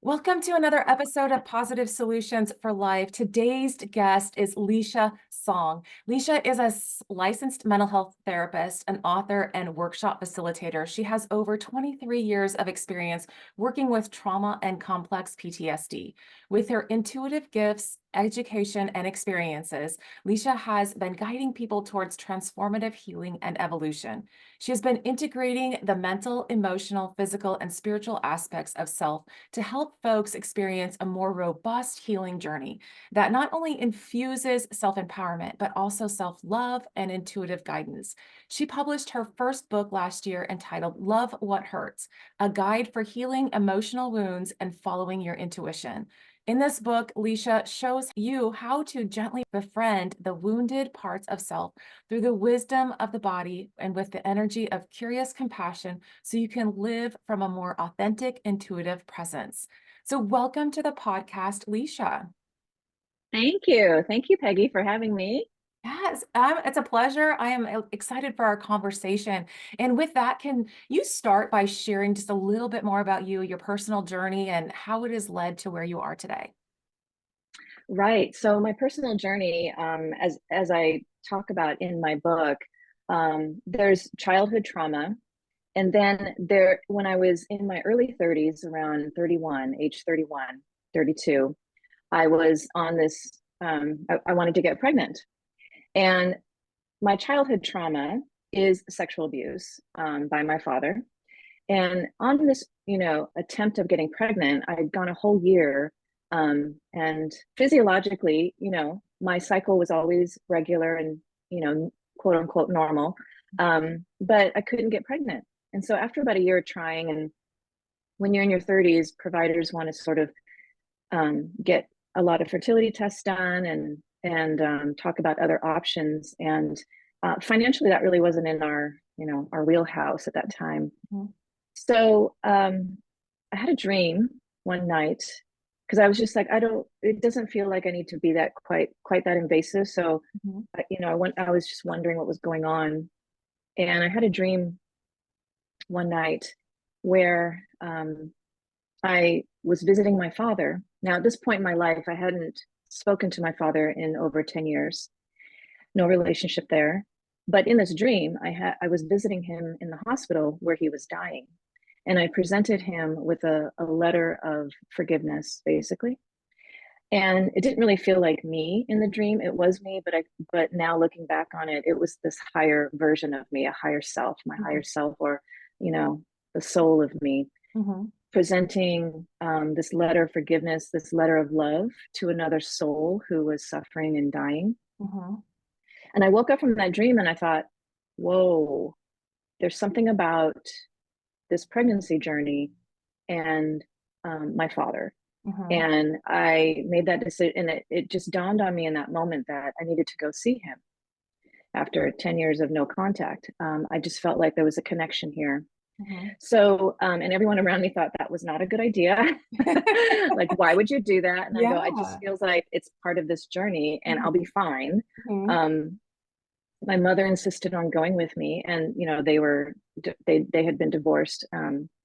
Welcome to another episode of Positive Solutions for Life. Today's guest is Lisha Song. Lisha is a licensed mental health therapist, an author, and workshop facilitator. She has over 23 years of experience working with trauma and complex PTSD. With her intuitive gifts, education, and experiences, Lisha has been guiding people towards transformative healing and evolution. She has been integrating the mental, emotional, physical, and spiritual aspects of self to help folks experience a more robust healing journey that not only infuses self-empowerment, but also self-love and intuitive guidance. She published her first book last year entitled Love What Hurts, a guide for healing emotional wounds and following your intuition. In this book, Lisha shows you how to gently befriend the wounded parts of self through the wisdom of the body and with the energy of curious compassion so you can live from a more authentic, intuitive presence. So welcome to the podcast, Lisha. Thank you. Thank you, Peggy, for having me. Yes, it's a pleasure. I am excited for our conversation. And with that, can you start by sharing just a little bit more about you, your personal journey, and how it has led to where you are today? Right. So my personal journey, as I talk about in my book, there's childhood trauma. And then when I was in my early 30s, around 31, age 31, 32, I was on this, I wanted to get pregnant. And my childhood trauma is sexual abuse by my father. And on this, attempt of getting pregnant, I'd gone a whole year. And physiologically, my cycle was always regular and, quote unquote normal. But I couldn't get pregnant. And so after about a year of trying, and when you're in your 30s, providers want to sort of get a lot of fertility tests done and talk about other options. And financially, that really wasn't in our wheelhouse at that time. Mhm. So I had a dream one night because I was just like, it doesn't feel like I need to be that quite that invasive. So, Mhm. I was just wondering what was going on. And I had a dream one night where I was visiting my father. Now, at this point in my life, I hadn't spoken to my father in over 10 years, no relationship there. But in this dream, I was visiting him in the hospital where he was dying. And I presented him with a letter of forgiveness, basically. And it didn't really feel like me in the dream. It was me, but now looking back on it, it was this higher version of me, a higher self, my higher self, or you know, the soul of me, Mhm. presenting this letter of forgiveness, this letter of love to another soul who was suffering and dying. Mhm. And I woke up from that dream and I thought, whoa, there's something about this pregnancy journey and my father. Mhm. And I made that decision, and it just dawned on me in that moment that I needed to go see him after 10 years of no contact. I just felt like there was a connection here. Mhm. So, and everyone around me thought that was not a good idea. Like, why would you do that? And I go, it just Yeah. feels like it's part of this journey and I'll be Mhm. fine. Mhm. Um, my mother insisted on going with me, and they had been divorced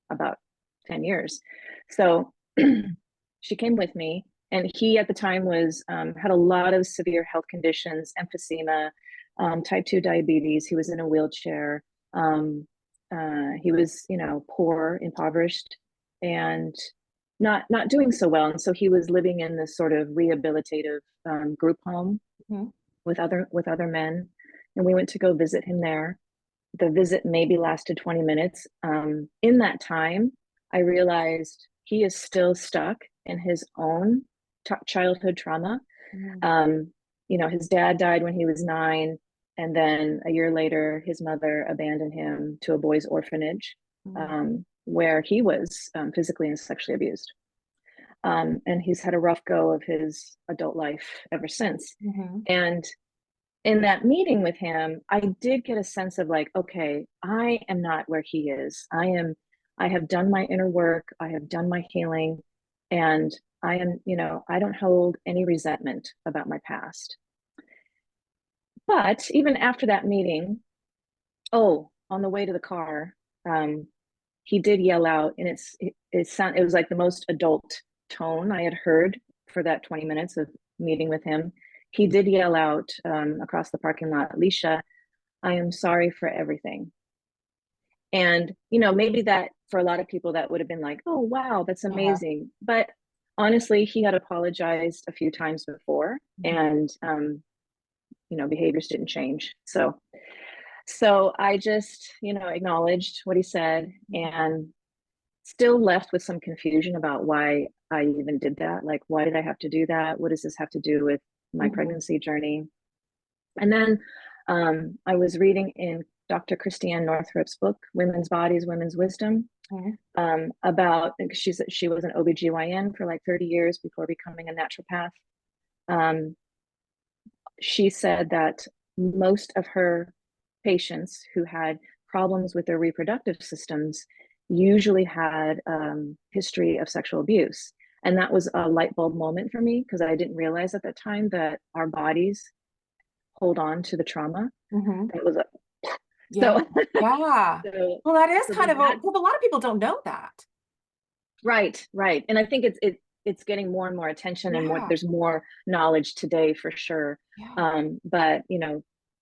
about 10 years. So she came with me, and he at the time was had a lot of severe health conditions, emphysema, type 2 diabetes. He was in a wheelchair. He was, poor, impoverished, and not doing so well. And so he was living in this sort of rehabilitative group home Mhm. with other men, and we went to go visit him there. The visit maybe lasted 20 minutes. In that time, I realized he is still stuck in his own childhood trauma. Mhm. Um, his dad died when he was 9, and then a year later, his mother abandoned him to a boys' orphanage Mhm. where he was physically and sexually abused. And he's had a rough go of his adult life ever since. Mhm. And in that meeting with him, I did get a sense of like, okay, I am not where he is. I have done my inner work, I have done my healing, and I don't hold any resentment about my past. But even after that meeting, on the way to the car, he did yell out, and it was like the most adult tone I had heard for that 20 minutes of meeting with him, he did yell out across the parking lot, Lisha, I am sorry for everything. And, maybe that for a lot of people, that would have been like, oh, wow, that's Uh-huh. amazing. But honestly, he had apologized a few times before, Mhm. and, behaviors didn't change. So I just, acknowledged what he said, Mhm. and still left with some confusion about why I even did that. Like, why did I have to do that? What does this have to do with my Mhm. pregnancy journey? And then I was reading in Dr. Christiane Northrup's book, Women's Bodies, Women's Wisdom, Mhm. about she was an OBGYN for like 30 years before becoming a naturopath. Um, she said that most of her patients who had problems with their reproductive systems usually had history of sexual abuse. And that was a light bulb moment for me, because I didn't realize at the time that our bodies hold on to the trauma. Mhm. That was a Yeah. so Yeah. so Well, that is so kind there's of that. a lot of people don't know that. Right, right. And I think it's getting more and more attention, and more Yeah. there's more knowledge today for sure. Yeah. But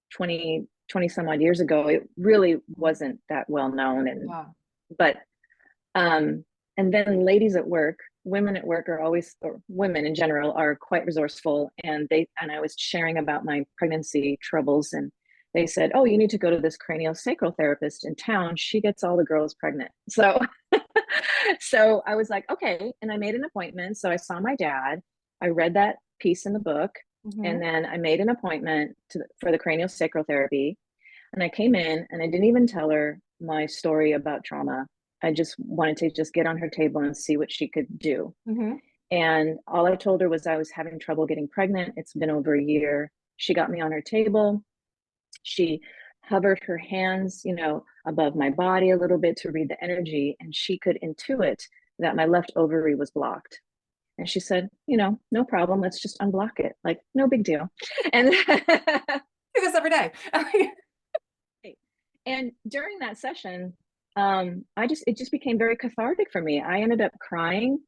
20 some odd years ago, it really Mhm. wasn't that well known. And Yeah. but um and then ladies at work, women at work are always, or women in general, are quite resourceful, and I was sharing about my pregnancy troubles, and they said, oh, you need to go to this craniosacral therapist in town, she gets all the girls pregnant. So I was like, okay. And I made an appointment. So I saw my dad. I read that piece in the book. And Mhm. then I made an appointment for the craniosacral therapy. And I came in, and I didn't even tell her my story about trauma. I just wanted to just get on her table and see what she could do. Mhm. And all I told her was I was having trouble getting pregnant. It's been over a year. She got me on her table. She hovered her hands, above my body a little bit to read the energy, and she could intuit that my left ovary was blocked. And she said, no problem. Let's just unblock it. Like, no big deal. And Do this every day. and during that session, it just became very cathartic for me. I ended up crying,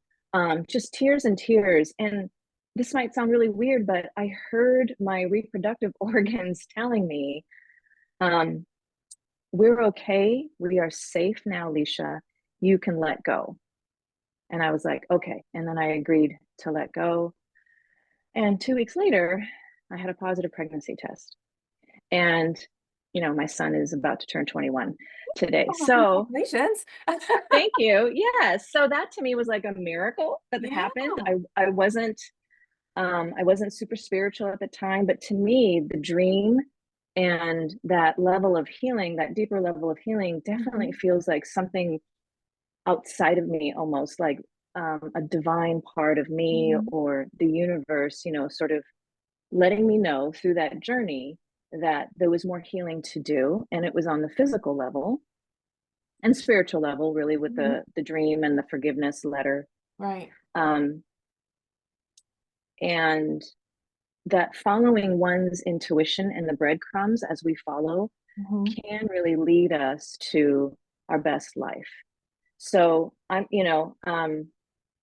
just tears and tears. And this might sound really weird, but I heard my reproductive organs telling me, um, we're okay. We are safe now, Lisha. You can let go. And I was like, okay. And then I agreed to let go. And 2 weeks later, I had a positive pregnancy test. And, my son is about to turn 21 today. Oh, So congratulations. thank you. Yeah. So that to me was like a miracle that Yeah. happened. I wasn't super spiritual at the time, but to me, the dream and that level of healing, that deeper level of healing, definitely Mhm. feels like something outside of me, almost like a divine part of me, Mhm. or the universe, sort of letting me know through that journey that there was more healing to do. And it was on the physical level and spiritual level, really, with Mhm. the dream and the forgiveness letter. Right. Um, and that following one's intuition and the breadcrumbs as we follow Mhm. can really lead us to our best life. So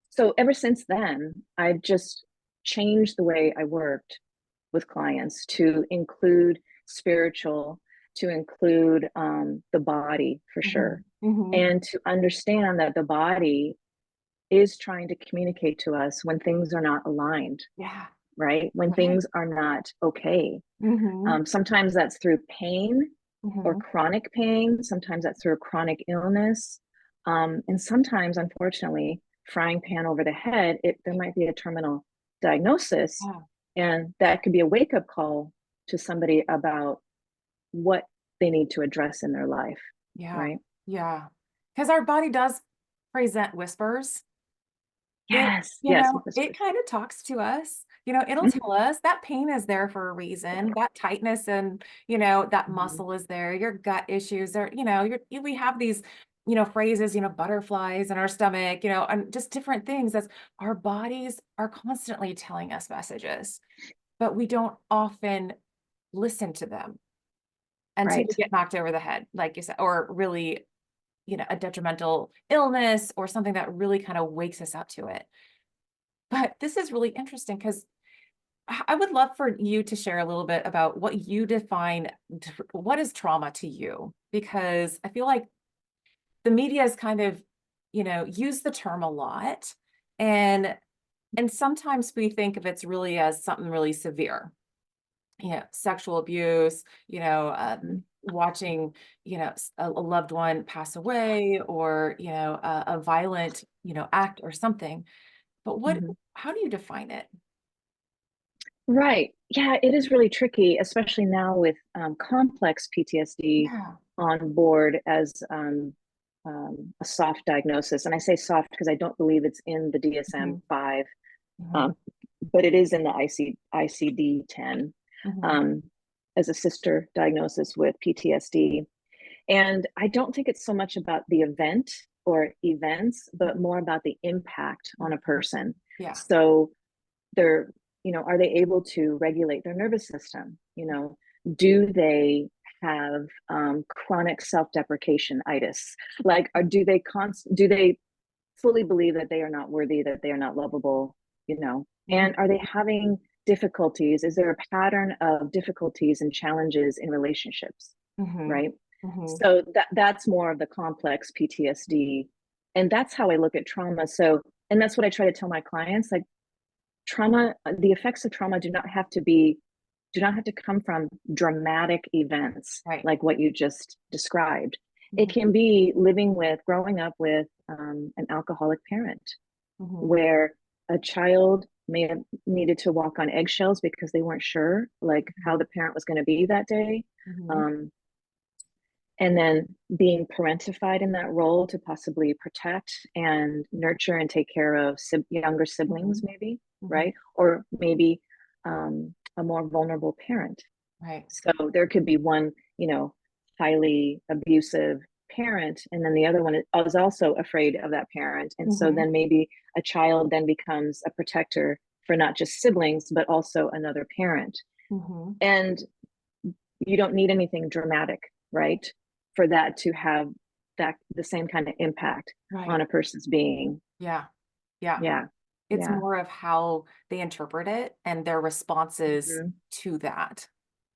so ever since then, I've just changed the way I worked with clients to include spiritual, to include the body for sure, Mhm. Mhm. and to understand that the body is trying to communicate to us when things are not aligned, Yeah. right? When Right. things are not okay. Mhm. Sometimes that's through pain or Mhm. chronic pain. Sometimes that's through a chronic illness. And sometimes, unfortunately, frying pan over the head, there might be a terminal diagnosis. Yeah. And that could be a wake up call to somebody about what they need to address in their life, Yeah. right? Yeah. Because our body does present whispers. It Yes, yes, with it whispers. kinda talks to us, it'll Mhm, tell us that pain is there for a reason, that tightness and, that mhm. muscle is there, your gut issues are, we have these, phrases, butterflies in our stomach, and just different things as our bodies are constantly telling us messages, but we don't often listen to them until we Right. get knocked over the head, like you said, or really, a detrimental illness or something that really kind of wakes us up to it. But this is really interesting because I would love for you to share a little bit about what you define, what is trauma to you? Because I feel like the media has kind of, used the term a lot. And sometimes we think of it's really as something really severe, sexual abuse, Mhm. watching, a loved one pass away, or, a violent, act or something. But Mhm. how do you define it? Right. Yeah, it is really tricky, especially now with complex PTSD Yeah. on board as a soft diagnosis. And I say soft because I don't believe it's in the Mhm, DSM-5, mhm, um, but it is in the ICD-10 mhm, um, as a sister diagnosis with PTSD. And I don't think it's so much about the event or events, but more about the impact on a mhm. person. Yeah. So they're, are they able to regulate their nervous system? Do they have chronic self-deprecation itis? Like, or do they fully believe that they are not worthy, that they are not lovable? Mhm, And are they having difficulties? Is there a pattern of difficulties and challenges in relationships? mhm, Right. mhm, So that's more of the complex PTSD. And that's how I look at trauma. So, and that's what I try to tell my clients, like, trauma, the effects of trauma do not have to come from dramatic events right. like what you just described. It Mhm, can be living with, growing up with an alcoholic parent, mhm, where a child may have needed to walk on eggshells because they weren't sure, like, how mhm, the parent was going to be that day. mhm, Um, and then being parentified in that role to possibly protect and nurture and take care of younger siblings, mhm, maybe, mhm. right? Or maybe a more vulnerable parent. Right. So there could be one, highly abusive parent, and then the other one is also afraid of that parent. And so Mhm, then maybe a child then becomes a protector for not just siblings, but also another parent. mhm. And you don't need anything dramatic, right? For that to have that the same kind of impact Right. on a person's being. Yeah. Yeah. Yeah. It's Yeah. more of how they interpret it and their responses Hmm. to that.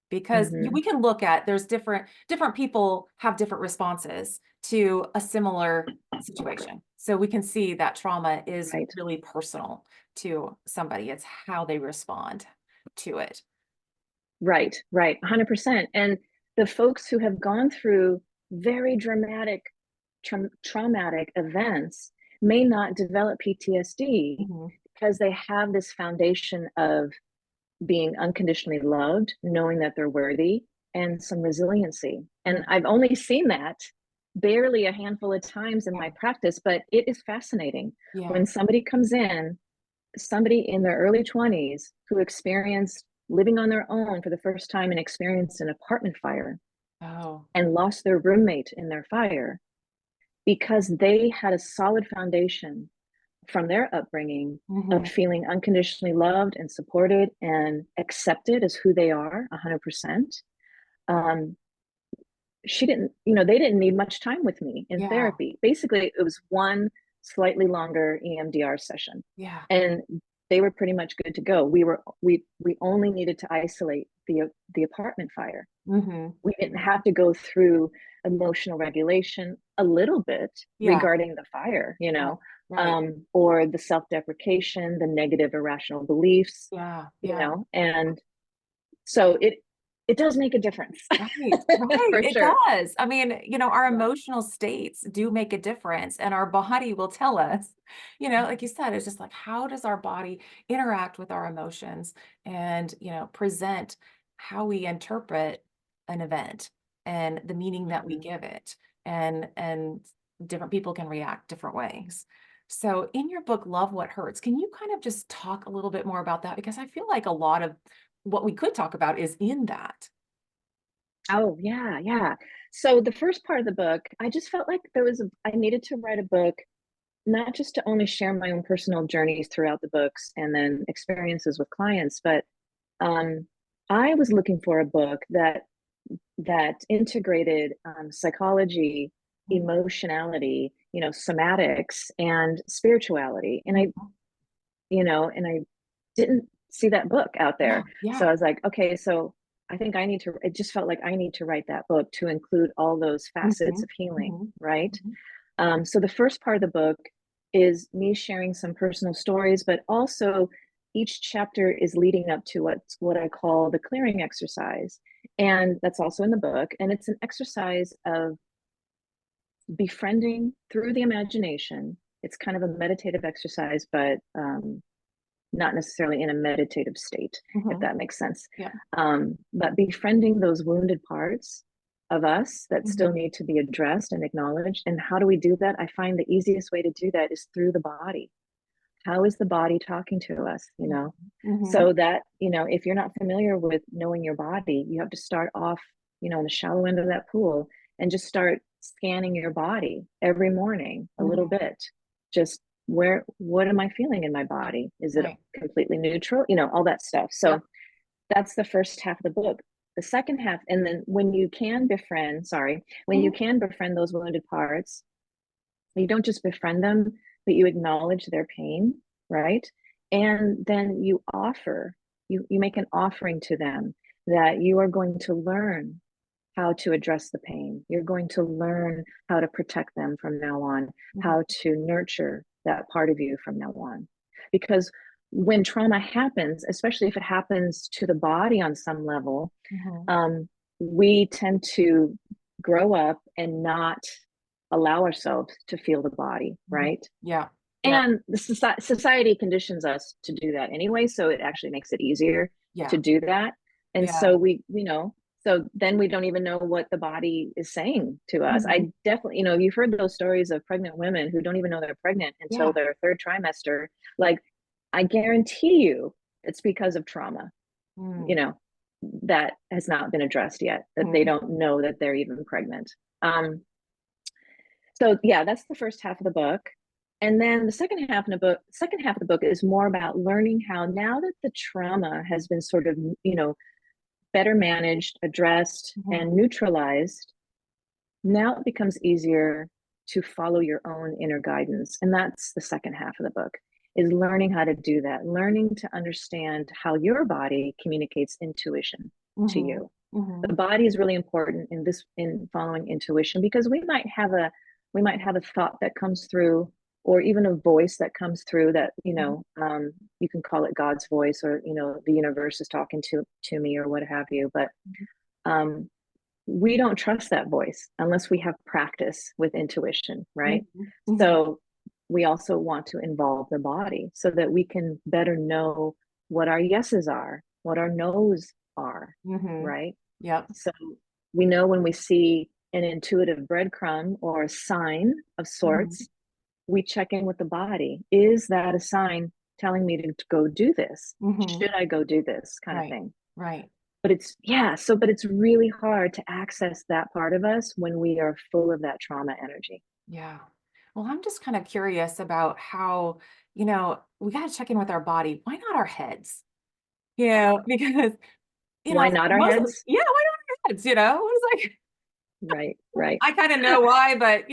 Because we Hmm. can look at, there's different people have different responses to a similar situation. So we can see that trauma is Right. really personal to somebody. It's how they respond to it. Right. Right. 100%. And the folks who have gone through very dramatic, traumatic events may not develop PTSD Mhm, because they have this foundation of being unconditionally loved, knowing that they're worthy, and some resiliency. And mhm. I've only seen that barely a handful of times in Yeah. my practice, but it is fascinating Yeah. when somebody comes in, somebody in their early 20s who experienced living on their own for the first time and experienced an apartment fire Oh. and lost their roommate in their fire because they had a solid foundation from their upbringing of Mhm. feeling unconditionally loved and supported and accepted as who they are 100%. um, she didn't, they didn't need much time with me in Yeah. therapy. Basically it was one slightly longer EMDR session, Yeah. and they were pretty much good to go. We only needed to isolate the apartment fire. Mhm. We didn't have to go through emotional regulation a little bit Yeah. regarding the fire, Right. Right. or the self-deprecation, the negative irrational beliefs, Yeah. Yeah. and so it does make a difference. Right, right, For it sure. does. I mean, our Yeah. emotional states do make a difference, and our body will tell us, like you said, it's just like, how does our body interact with our emotions and, present how we interpret an event and the meaning that we Mhm. give it. And different people can react different ways. So in your book, Love What Hurts, can you kind of just talk a little bit more about that? Because I feel like a lot of what we could talk about is in that. Oh, yeah, yeah. So the first part of the book, I just felt like I needed to write a book, not just to only share my own personal journeys throughout the books and then experiences with clients, but um, I was looking for a book that integrated psychology, emotionality, somatics, and spirituality. And I Mhm. and I didn't see that book out Yeah. there. So Yeah. I was like, okay, so I think it just felt like I need to write that book to include all those facets Mhm. of healing, Mhm. right? Mhm. So the first part of the book is me sharing some personal stories, but also each chapter is leading up to what I call the clearing exercise. And that's also in the book. And it's an exercise of befriending through the imagination. It's kind of a meditative exercise, but not necessarily in a meditative state, if Mhm. that makes sense. Yeah. But befriending those wounded parts of us that still Mhm. need to be addressed and acknowledged. And how do we do that? I find the easiest way to do that is through the body. How is the body talking to us? Mhm. So Mhm. that, if you're not familiar with knowing your body, you have to start off, in the shallow end of that pool and just start scanning your body every morning a little Mhm. bit. Just what am I feeling in my body? Is it Right. completely neutral? All that stuff. Yep. So that's the first half of the book. The second half, and then when you can Mhm. befriend those wounded parts, you don't just befriend them, but you acknowledge their pain, right? And then you make an offering to them that you are going to learn how to address the pain. You're going to learn how to protect them from now on, how Mhm. to nurture that part of you from now on. Because when trauma happens, especially if it happens to the body on some level, Mhm. um, we tend to grow up and not allow ourselves to feel the body, Mhm. right? Yeah. Yep. And the society conditions us to do that anyway, so it actually makes it easier to Yeah. do that. And Yeah. so so then we don't even know what the body is saying to us. Mhm. I definitely, you've heard those stories of pregnant women who don't even know they're pregnant until Yeah. their third trimester. Like, I guarantee you it's because of trauma, you Mm. know, that has not been addressed yet, that they Mhm. don't know that they're even pregnant. So yeah, that's the first half of the book. And then the second half of the book is more about learning how, now that the trauma has been sort of, better managed, addressed, Mhm. and neutralized, now it becomes easier to follow your own inner guidance. And that's the second half of the book, is learning how to do that, learning to understand how your body communicates intuition to Mhm. you. The Mhm. body is really important in following intuition, because we might have a thought that comes through, or even a voice that comes through that, Mhm. you can call it God's voice, or the universe is talking to me, or what have you. But Mhm. um, we don't trust that voice unless we have practice with intuition, right? Mhm. Mhm. So we also want to involve the body so that we can better know what our yeses are, what our nos are, Mhm. right? Yep. So we know when we see an intuitive breadcrumb or a sign of Mhm. sorts, we check in with the body. Is that a sign telling me to go do this? Mhm. Should I go do this kind of Right. thing? Right. But it's really hard to access that part of us when we are full of that trauma energy. Yeah. Well, I'm just kind of curious about how, we got to check in with our body. Why not our heads? Because, Why not our most of, heads? yeah, why not our heads? It's like, Right, right. I kind of know why, but,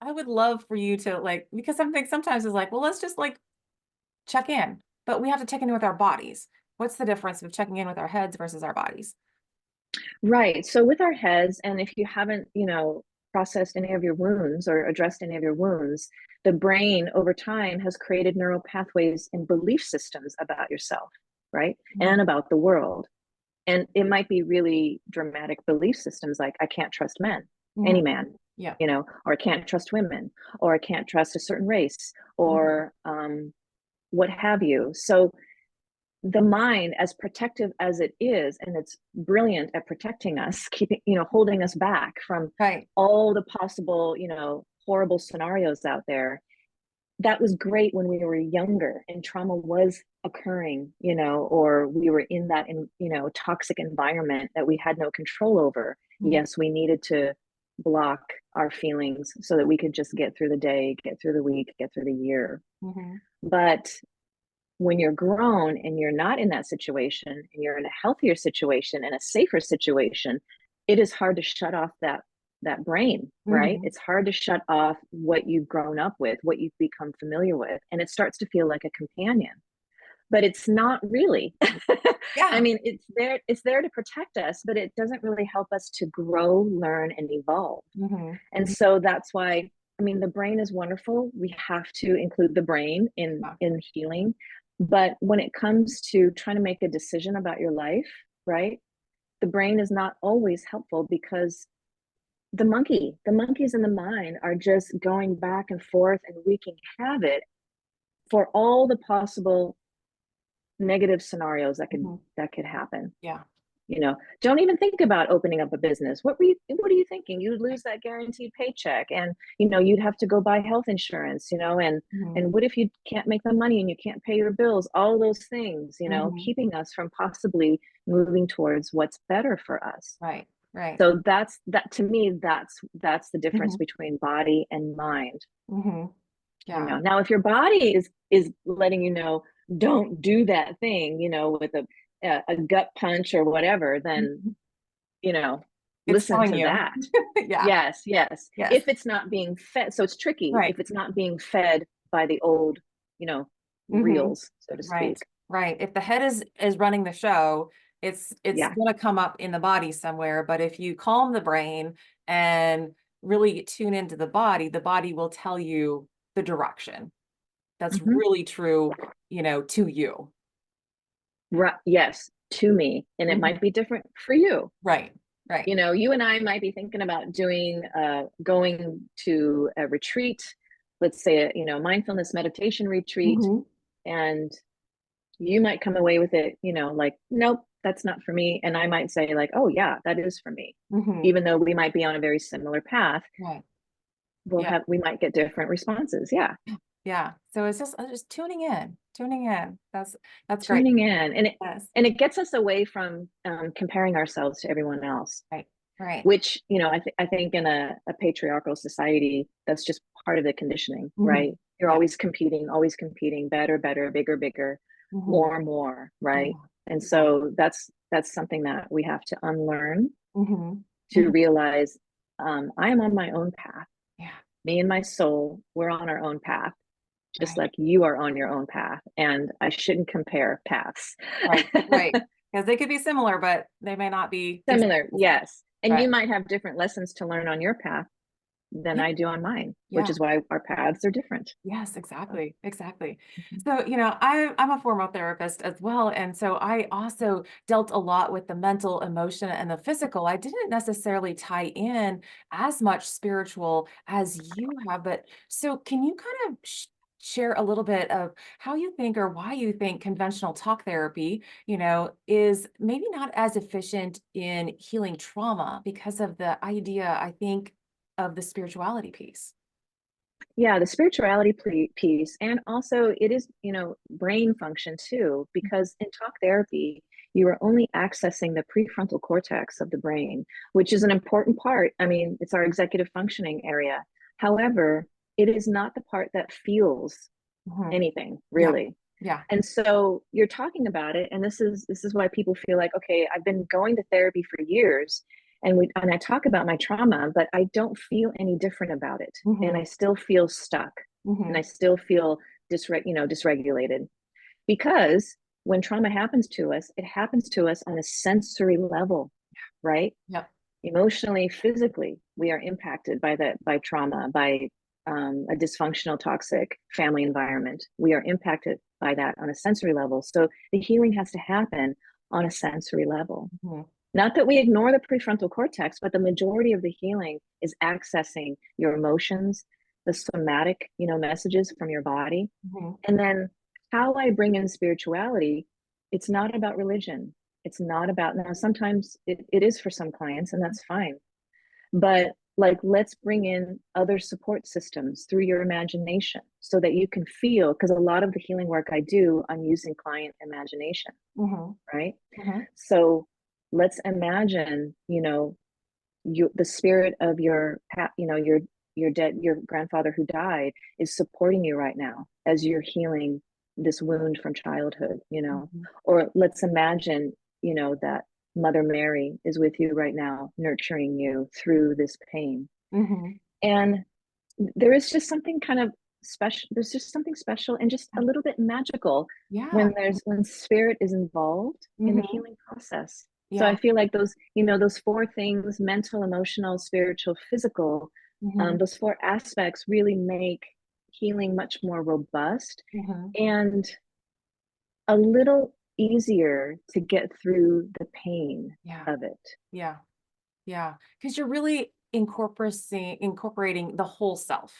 I would love for you to because something sometimes is like, well, let's just check in, but we have to check in with our bodies. What's the difference of checking in with our heads versus our bodies? Right. So with our heads, and if you haven't, processed any of your wounds or addressed any of your wounds, the brain over time has created neural pathways and belief systems about yourself, right? Mhm. And about the world. And it might be really dramatic belief systems like, I can't trust men, any Mhm. man, Yeah. or I can't trust women, or I can't trust a certain race, Mhm. or what have you. So the mind, as protective as it is, and it's brilliant at protecting us, keeping, holding us back from Right. all the possible, horrible scenarios out there. That was great when we were younger and trauma was occurring, or we were in that, toxic environment that we had no control over. Mhm. Yes, we needed to block our feelings so that we could just get through the day, get through the week, get through the year. Mhm. But when you're grown and you're not in that situation and you're in a healthier situation and a safer situation, it is hard to shut off that brain, right? Mhm. It's hard to shut off what you've grown up with, what you've become familiar with, and it starts to feel like a companion. But it's not really. I Yeah. mean, it's there to protect us, but it doesn't really help us to grow, learn, and evolve. Mhm. And so that's why, I mean, the brain is wonderful. We have to include the brain Yeah. in healing. But when it comes to trying to make a decision about your life, right? The brain is not always helpful because the monkeys in the mind are just going back and forth and wreaking havoc for all the possible negative scenarios Mhm. that could happen. Yeah. You know, don't even think about opening up a business. What are you thinking? You'd lose that guaranteed paycheck, and you know, you'd have to go buy health insurance, you know, Mhm. and what if you can't make the money and you can't pay your bills? All those things, you know, Mhm. keeping us from possibly moving towards what's better for us. Right. Right. So that to me, that's the difference Mhm. between body and mind. Mhm. You Yeah. know, now if your body is letting you know, don't do that thing, you know, with a gut punch or whatever, then Mhm. you know, It's listen telling to you. that. Yeah. Yes, yes. Yes. If it's not being fed, so it's tricky Right. if it's not being fed by the old, you know, Mhm. reels, so to Right. speak. Right. If the head is running the show, it's Yeah. gonna come up in the body somewhere, but if you calm the brain and really tune into the body will tell you the direction. That's Hmm. really true, to you. Right. Yes, to me, and it Mhm. might be different for you. Right. Right. You know, you and I might be thinking about going to a retreat, let's say a, you know, mindfulness meditation retreat, Mhm. and you might come away with it, you know, like, nope, that's not for me. And I might say, like, oh, yeah, that is for me. Mhm. Even though we might be on a very similar path, Right. Yeah. we might get different responses. Yeah. Yeah. So it's just tuning in, tuning in. That's great. Tuning in. Yes. And it gets us away from comparing ourselves to everyone else, Right. Right. which, you know, I think in a patriarchal society, that's just part of the conditioning, right? Mhm. You're Yeah. always competing, better, better, bigger, bigger, Mhm. more, right? Yeah. And Yeah. so that's something that we have to unlearn Mhm. to Mhm. realize I am on my own path. Yeah. Me and my soul, we're on our own path, just Right. like you are on your own path. And I shouldn't compare paths. Right. Right. Because they could be similar, but they may not be Similar, the same. yes. And Right. you might have different lessons to learn on your path than Yeah. I do on mine, which Yeah. is why our paths are different. Yes, exactly, exactly. Mhm. So, I'm a former therapist as well, and so I also dealt a lot with the mental, emotion, and the physical. I didn't necessarily tie in as much spiritual as you have, but so can you kind of share a little bit of how you think or why you think conventional talk therapy, is maybe not as efficient in healing trauma because of the idea, I think, of the spirituality piece? Yeah, the spirituality piece, and also it is, you know, brain function too, because in talk therapy, you are only accessing the prefrontal cortex of the brain, which is an important part. I mean, it's our executive functioning area. However, it is not the part that feels Mhm. anything, Yeah, really. yeah. And so you're talking about it, and this is why people feel like, okay, I've been going to therapy for years, and I talk about my trauma, but I don't feel any different about it, and Mhm, I still feel stuck, and I mhm, still feel dysregulated because when trauma happens to us, it happens to us on a sensory level, right? yep, Emotionally, physically, we are impacted by trauma, by a dysfunctional, toxic family environment. We are impacted by that on a sensory level. So the healing has to happen on a sensory level. mhm, Not that we ignore the prefrontal cortex, but the majority of the healing is accessing your emotions, the somatic, you know, messages from your body. mhm, And then how I bring in spirituality, it's not about religion. It's not about, now, sometimes it is for some clients, and that's fine. But like, let's bring in other support systems through your imagination so that you can feel, because a lot of the healing work I do, I'm using client imagination, mhm, right? mhm, So let's imagine, you know, the spirit of you know, your grandfather who died is supporting you right now as you're healing this wound from childhood, you know. mhm, Or let's imagine, you know, that Mother Mary is with you right now, nurturing you through this pain. Hmm. And there is just something kind of special. There's just something special and just a little bit magical Yeah. when spirit is involved in the Hmm. healing process. So I Yeah. feel like those, those four things: mental, emotional, spiritual, physical. Hmm. Those four aspects really make healing much more robust Hmm. and a little easier to get through the pain Yeah. of it. Yeah. Yeah. Because you're really incorporating the whole self.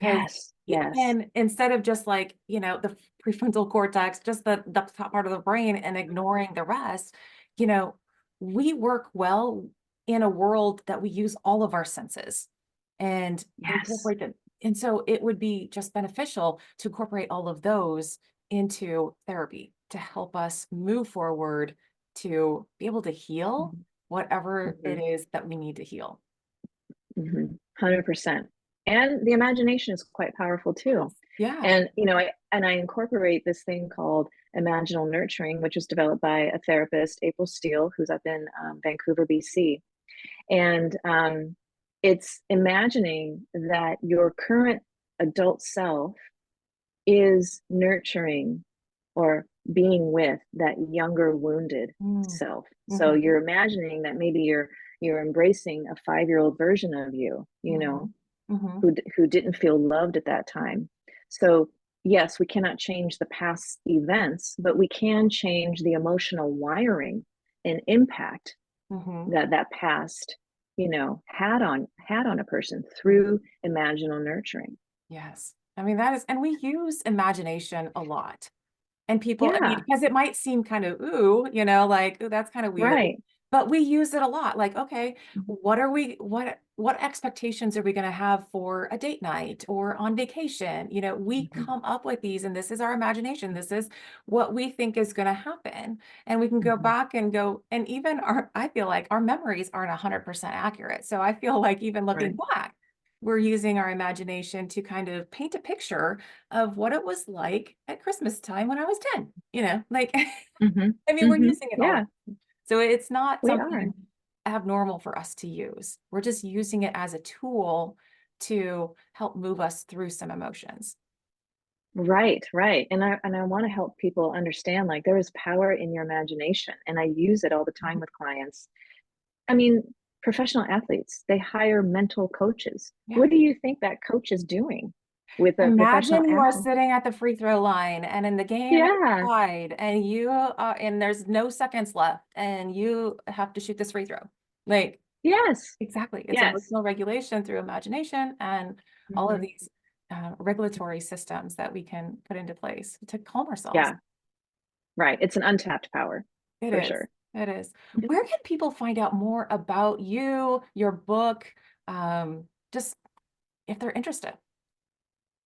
Because Yes, yes. and instead of just like, the prefrontal cortex, just the top part of the brain and ignoring the rest, you know, we work well in a world that we use all of our senses and Yes. incorporate them. And so it would be just beneficial to incorporate all of those into therapy to help us move forward to be able to heal Mhm, whatever it mhm, is that we need to heal. mhm. 100%. And the imagination is quite powerful too. Yes. Yeah. And I incorporate this thing called imaginal nurturing, which was developed by a therapist, April Steele, who's up in Vancouver, BC. And it's imagining that your current adult self is nurturing or being with that younger wounded Mm. self. So Mhm. you're imagining that maybe you're embracing a 5-year-old version of you, Mhm. Mhm. who didn't feel loved at that time. So yes, we cannot change the past events, but we can change the emotional wiring and impact Mhm. that that past, had on a person Mhm. through imaginal nurturing. Yes. I mean, that is, and we use imagination a lot. And people, I mean, Yeah, because it might seem kind of, ooh, like, ooh, that's kind of weird. right. But we use it a lot. Like, okay, Mhm, what expectations are we going to have for a date night or on vacation? We mhm, come up with these, and this is our imagination. This is what we think is going to happen. And we can go mhm. back and go, and even I feel like our memories aren't 100% accurate. So I feel like even looking Right. back, we're using our imagination to kind of paint a picture of what it was like at Christmas time when I was 10, like, Mhm, I mean, we're mhm. using it all. Yeah, So it's not we are. something abnormal for us to use. We're just using it as a tool to help move us through some emotions. Right, right. And I want to help people understand like there is power in your imagination. And I use it all the time Mhm. with clients. I mean, professional athletes, they hire mental coaches. Yeah. What do you think that coach is doing with a professional Imagine you are athlete? sitting at the free throw line and in the game is Yeah. tied and and there's no seconds left and you have to shoot this free throw. Like, Yes. exactly. It's Yes. emotional regulation through imagination and all of Mhm. these regulatory systems that we can put into place to calm ourselves. Yeah. Right. It's an untapped power It for is. sure. It is. Yeah. Where can people find out more about you, your book, just if they're interested?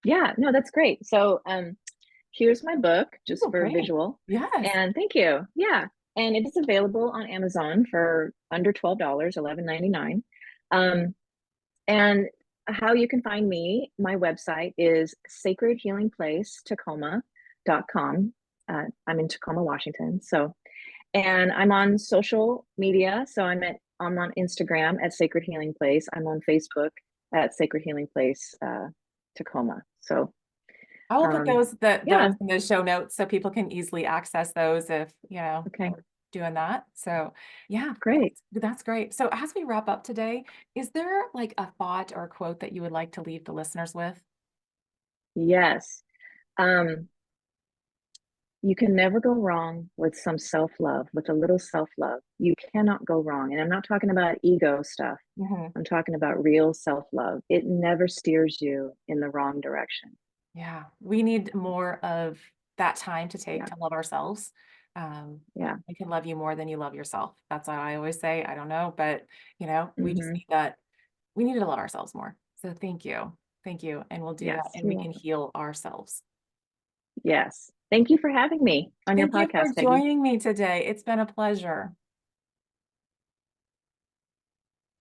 Yeah. No, that's great. So, here's my book just Oh, for great. visual. Yes. And thank you. Yeah. And it is available on Amazon for under $12, 11.99. Um, and how you can find me, my website is sacredhealingplacetacoma.com. I'm in Tacoma, Washington. So, and I'm on social media. So I'm on Instagram at Sacred Healing Place. I'm on Facebook at Sacred Healing Place Tacoma. So I will put um, those yeah, in the show notes so people can easily access those if, okay, are doing that. So yeah, great. that's great. So as we wrap up today, is there like a thought or a quote that you would like to leave the listeners with? Yes. Um, you can never go wrong with some self-love, with a little self-love. You cannot go wrong. And I'm not talking about ego stuff. Mhm. I'm talking about real self-love. It never steers you in the wrong direction. Yeah, we need more of that time to take Yeah. to love ourselves. Um, Yeah. we can love you more than you love yourself. That's what I always say. I don't know, but we just Hmm. need that. We need to love ourselves more. So thank you. Thank you. And we'll do that Yes. and we You're can welcome. heal ourselves. Yes. Thank you for having me on your Thank you for podcast, Peggy. joining me today. It's been a pleasure.